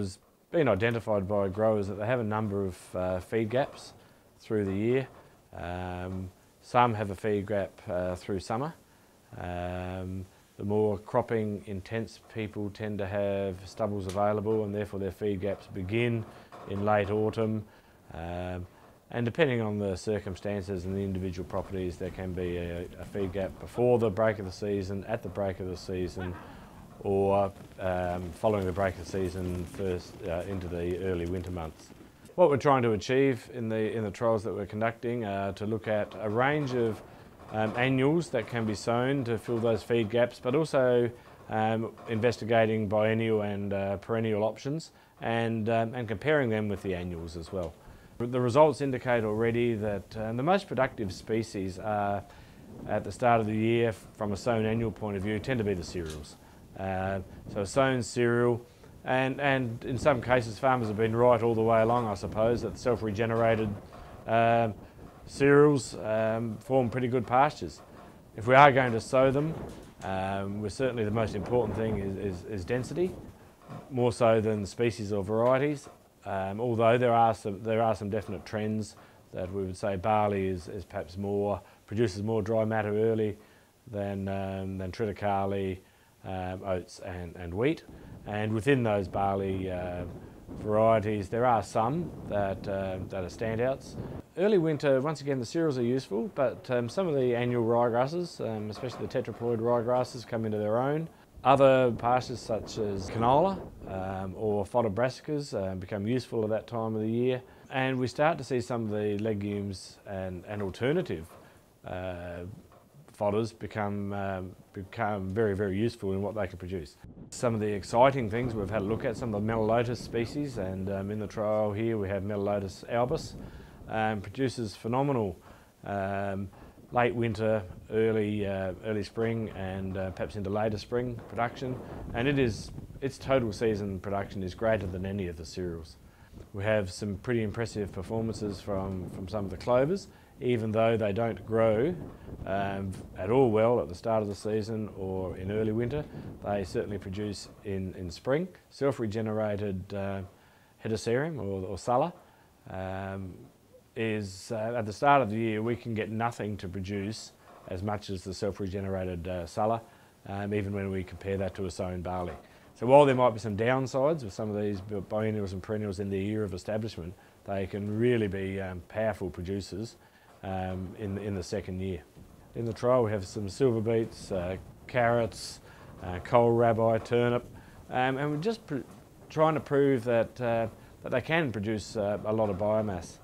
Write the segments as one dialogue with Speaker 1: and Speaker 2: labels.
Speaker 1: was been identified by growers that they have a number of feed gaps through the year. Some have a feed gap through summer. The more cropping intense people tend to have stubbles available, and therefore their feed gaps begin in late autumn. And depending on the circumstances and the individual properties, there can be a feed gap before the break of the season, at the break of the season, or following the break of the season first into the early winter months. What we're trying to achieve in the trials that we're conducting are to look at a range of annuals that can be sown to fill those feed gaps, but also investigating biennial and perennial options and comparing them with the annuals as well. The results indicate already that the most productive species are, at the start of the year, from a sown annual point of view, tend to be the cereals. So sown cereal, and in some cases farmers have been right all the way along, I suppose, that self-regenerated cereals form pretty good pastures. If we are going to sow them, certainly the most important thing is density, more so than species or varieties. Although there are some definite trends that we would say barley is perhaps produces more dry matter early than triticale, oats and wheat. And within those barley varieties, there are some that are standouts. Early winter, once again, the cereals are useful, but some of the annual ryegrasses, especially the tetraploid ryegrasses, come into their own. Other pastures such as canola or fodder brassicas become useful at that time of the year, and we start to see some of the legumes and alternative fodders become very, very useful in what they can produce. Some of the exciting things we've had a look at, some of the Melaleucas species, and in the trial here we have Melaleucas albus, produces phenomenal late winter, early spring, and perhaps into later spring production, and its total season production is greater than any of the cereals. We have some pretty impressive performances from some of the clovers, even though they don't grow at all well at the start of the season or in early winter. They certainly produce in spring. Self-regenerated helicarium or sulla is at the start of the year we can get nothing to produce as much as the self-regenerated sulla, even when we compare that to a sown barley. So while there might be some downsides with some of these biennials and perennials in their year of establishment, they can really be powerful producers in the second year. In the trial we have some silver beets, carrots, kohlrabi, turnip, and we're just trying to prove that they can produce a lot of biomass.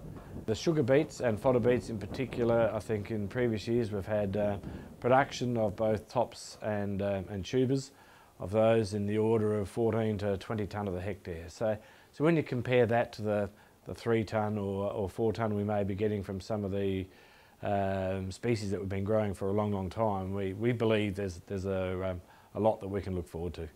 Speaker 1: The sugar beets and fodder beets in particular, I think in previous years we've had production of both tops and tubers of those in the order of 14 to 20 tonne of the hectare. So when you compare that to the 3 tonne or 4 tonne we may be getting from some of the species that we've been growing for a long, long time, we believe there's a lot that we can look forward to.